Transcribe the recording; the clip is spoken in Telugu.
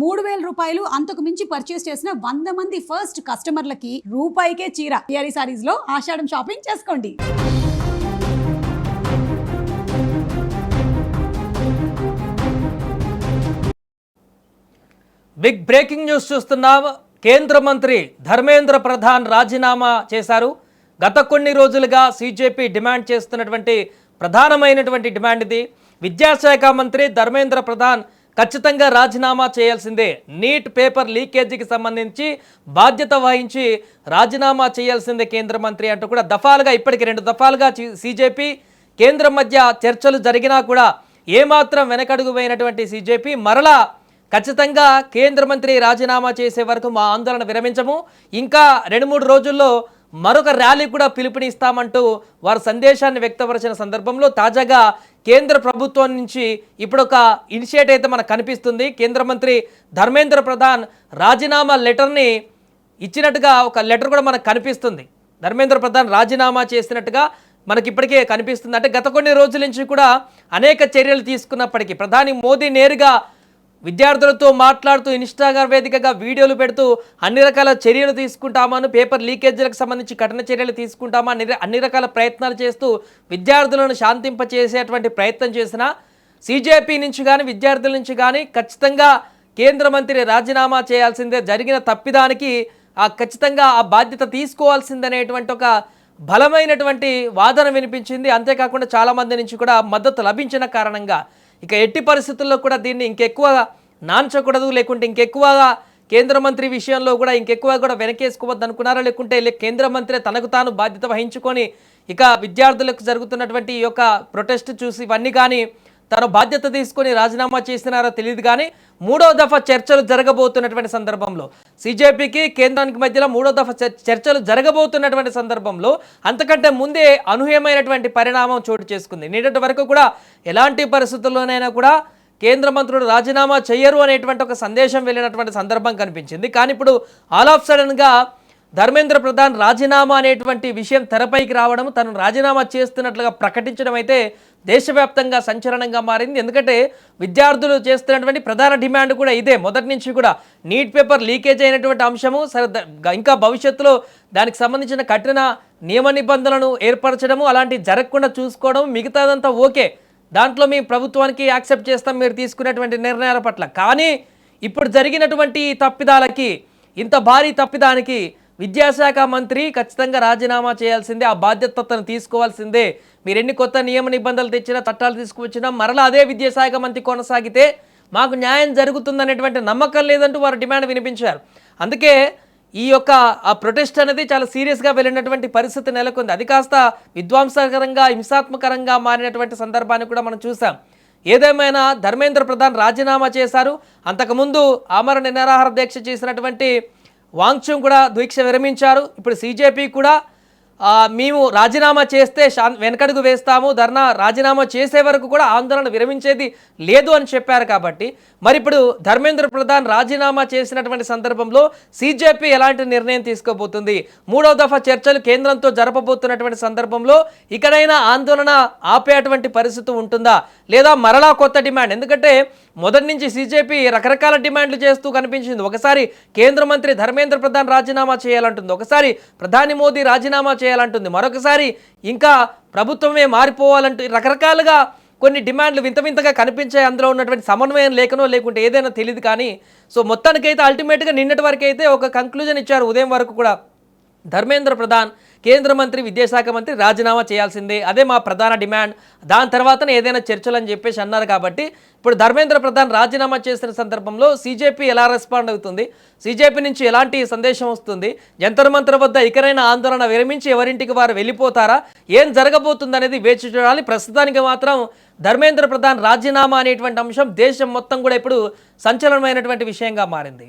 రూపాయలు అంతకు మించి పర్చేస్ చేసిన 100 మంది ఫస్ట్ కస్టమర్లకి రూపాయికే చీర టిఆర్ఈ సారీస్ లో ఆషాఢం షాపింగ్ చేసుకోండి. బిగ్ బ్రేకింగ్ న్యూస్ చూస్తున్నాం. కేంద్ర మంత్రి ధర్మేంద్ర ప్రధాన్ రాజీనామా చేశారు. గత కొన్ని రోజులుగా సీజేపీ డిమాండ్ చేస్తున్నటువంటి ప్రధానమైనటువంటి డిమాండ్ ఇది. విద్యాశాఖ మంత్రి ధర్మేంద్ర ప్రధాన్ ఖచ్చితంగా రాజీనామా చేయాల్సిందే. నీట్ పేపర్ లీకేజీకి సంబంధించి బాధ్యత వహించి రాజీనామా చేయాల్సిందే కేంద్ర మంత్రి అంటూ కూడా దఫాలుగా ఇప్పటికి 2 దఫాలుగా సీజేపీ కేంద్రం మధ్య చర్చలు జరిగినా కూడా ఏమాత్రం వెనకడుగు వేయనటువంటి సీజేపీ మరలా ఖచ్చితంగా కేంద్ర మంత్రి రాజీనామా చేసే వరకు మా ఆందోళన విరమించము, ఇంకా 2-3 రోజుల్లో మరొక ర్యాలీ కూడా పిలుపునిస్తామంటూ వారు సందేశాన్ని వ్యక్తపరిచిన సందర్భంలో తాజాగా కేంద్ర ప్రభుత్వం నుంచి ఇప్పుడు ఒక ఇనిషియేటివ్ అయితే మనకు కనిపిస్తుంది. కేంద్ర మంత్రి ధర్మేంద్ర ప్రధాన్ రాజీనామా లెటర్ని ఇచ్చినట్టుగా ఒక లెటర్ కూడా మనకు కనిపిస్తుంది. ధర్మేంద్ర ప్రధాన్ రాజీనామా చేసినట్టుగా మనకి ఇప్పటికే కనిపిస్తుంది. అంటే గత కొన్ని రోజుల నుంచి కూడా అనేక చర్యలు తీసుకున్నప్పటికీ ప్రధాని మోదీ నేరుగా విద్యార్థులతో మాట్లాడుతూ ఇన్స్టాగ్రామ్ వేదికగా వీడియోలు పెడుతూ అన్ని రకాల చర్యలు తీసుకుంటామని, పేపర్ లీకేజీలకు సంబంధించి కఠిన చర్యలు తీసుకుంటామని అన్ని రకాల ప్రయత్నాలు చేస్తూ విద్యార్థులను శాంతింపచేసేటువంటి ప్రయత్నం చేసిన సీజేపీ నుంచి కానీ విద్యార్థుల నుంచి కానీ ఖచ్చితంగా కేంద్ర మంత్రి రాజీనామా చేయాల్సిందే, జరిగిన తప్పిదానికి ఖచ్చితంగా ఆ బాధ్యత తీసుకోవాల్సిందనేటువంటి ఒక బలమైనటువంటి వాదన వినిపించింది. అంతేకాకుండా చాలామంది నుంచి కూడా మద్దతు లభించిన కారణంగా ఇక ఎట్టి పరిస్థితుల్లో కూడా దీన్ని ఇంకెక్కువగా నాంచకూడదు, లేకుంటే ఇంకెక్కువగా కేంద్ర మంత్రి విషయంలో కూడా ఇంకెక్కువ కూడా వెనకేసుకోవద్దు అనుకున్నారా, లేకుంటే కేంద్ర మంత్రి తనకు తాను బాధ్యత వహించుకొని ఇక విద్యార్థులకు జరుగుతున్నటువంటి ఈ యొక్క ప్రొటెస్ట్ చూసి ఇవన్నీ కానీ తను బాధ్యత తీసుకొని రాజీనామా చేసినారో తెలియదు. కానీ 3వ దఫా చర్చలు జరగబోతున్నటువంటి సందర్భంలో సీజేపీకి కేంద్రానికి మధ్యలో 3వ దఫా చర్చలు జరగబోతున్నటువంటి సందర్భంలో అంతకంటే ముందే అనూహ్యమైనటువంటి పరిణామం చోటు చేసుకుంది. నిన్నటి వరకు కూడా ఎలాంటి పరిస్థితుల్లోనైనా కూడా కేంద్ర మంత్రులు రాజీనామా చేయరు అనేటువంటి ఒక సందేశం వెళ్ళినటువంటి సందర్భం కనిపించింది. కానీ ఇప్పుడు ఆల్ ఆఫ్ సడన్గా ధర్మేంద్ర ప్రధాన్ రాజీనామా అనేటువంటి విషయం తెరపైకి రావడం, తను రాజీనామా చేస్తున్నట్లుగా ప్రకటించడం అయితే దేశవ్యాప్తంగా సంచలనంగా మారింది. ఎందుకంటే విద్యార్థులు చేస్తున్నటువంటి ప్రధాన డిమాండ్ కూడా ఇదే. మొదటి నుంచి కూడా నీట్ పేపర్ లీకేజ్ అయినటువంటి అంశము, ఇంకా భవిష్యత్తులో దానికి సంబంధించిన కఠిన నియమ నిబంధనలను ఏర్పరచడము, అలాంటి జరగకుండా చూసుకోవడం, మిగతాదంతా ఓకే, దాంట్లో మీ ప్రభుత్వానికి యాక్సెప్ట్ చేస్తాం మీరు తీసుకునేటువంటి నిర్ణయాల పట్ల. కానీ ఇప్పుడు జరిగినటువంటి తప్పిదాలకి, ఇంత భారీ తప్పిదానికి విద్యాశాఖ మంత్రి ఖచ్చితంగా రాజీనామా చేయాల్సిందే, ఆ బాధ్యతను తీసుకోవాల్సిందే. మీరు ఎన్ని కొత్త నియమ నిబంధనలు తెచ్చినా, చట్టాలు తీసుకువచ్చినా మరలా అదే విద్యాశాఖ మంత్రి కొనసాగితే మాకు న్యాయం జరుగుతుందనేటువంటి నమ్మకం లేదంటూ వారు డిమాండ్ వినిపించారు. అందుకే ఈ యొక్క ఆ ప్రొటెస్ట్ అనేది చాలా సీరియస్గా వెళ్ళినటువంటి పరిస్థితి నెలకొంది. అది కాస్త విధ్వంసకరంగా, హింసాత్మకరంగా మారినటువంటి సందర్భాన్ని కూడా మనం చూసాం. ఏదేమైనా ధర్మేంద్ర ప్రధాన్ రాజీనామా చేశారు. అంతకుముందు ఆమరణ నిరాహార దీక్ష చేసినటువంటి వాంగ్చుంగ్ కూడా దీక్ష విరమించారు. ఇప్పుడు సీజేపీ కూడా మేము రాజీనామా చేస్తే వెనకడుగు వేస్తాము, రాజీనామా చేసే వరకు కూడా ఆందోళన విరమించేది లేదు అని చెప్పారు. కాబట్టి మరి ఇప్పుడు ధర్మేంద్ర ప్రధాన్ రాజీనామా చేసినటువంటి సందర్భంలో సీజేపీ ఎలాంటి నిర్ణయం తీసుకోబోతుంది, 3వ దఫా చర్చలు కేంద్రంతో జరపబోతున్నటువంటి సందర్భంలో ఇకనైనా ఆందోళన ఆపేటువంటి పరిస్థితి ఉంటుందా, లేదా మరలా కొత్త డిమాండ్? ఎందుకంటే మొదటి నుంచి సీజేపీ రకరకాల డిమాండ్లు చేస్తూ కనిపించింది. ఒకసారి కేంద్ర మంత్రి ధర్మేంద్ర ప్రధాన్ రాజీనామా చేయాలంటుంది, ఒకసారి ప్రధాని మోదీ రాజీనామా చేయాలంటుంది, మరొకసారి ఇంకా ప్రభుత్వమే మారిపోవాలంటూ రకరకాలుగా కొన్ని డిమాండ్లు వింత వింతగా కనిపించాయి. అందులో ఉన్నటువంటి సమన్వయం లేకనో లేకుంటే ఏదైనా తెలియదు. కానీ సో మొత్తానికైతే అల్టిమేట్గా నిన్నటి వరకు అయితే ఒక కంక్లూజన్ ఇచ్చారు. ఉదయం వరకు కూడా ధర్మేంద్ర ప్రధాన్ కేంద్ర మంత్రి, విద్యాశాఖ మంత్రి రాజీనామా చేయాల్సిందే, అదే మా ప్రధాన డిమాండ్, దాని తర్వాతనే ఏదైనా చర్చలు అని చెప్పేసి అన్నారు. కాబట్టి ఇప్పుడు ధర్మేంద్ర ప్రధాన్ రాజీనామా చేసిన సందర్భంలో సీజేపీ ఎలా రెస్పాండ్ అవుతుంది, సీజేపీ నుంచి ఎలాంటి సందేశం వస్తుంది, జంతర్ మంతర్ వద్ద ఇకనైనా ఆందోళన విరమించి ఎవరింటికి వారు వెళ్ళిపోతారా, ఏం జరగబోతుంది అనేది వేచి చూడాలి. ప్రస్తుతానికి మాత్రం ధర్మేంద్ర ప్రధాన్ రాజీనామా అనేటువంటి అంశం దేశం మొత్తం కూడా ఇప్పుడు సంచలనమైనటువంటి విషయంగా మారింది.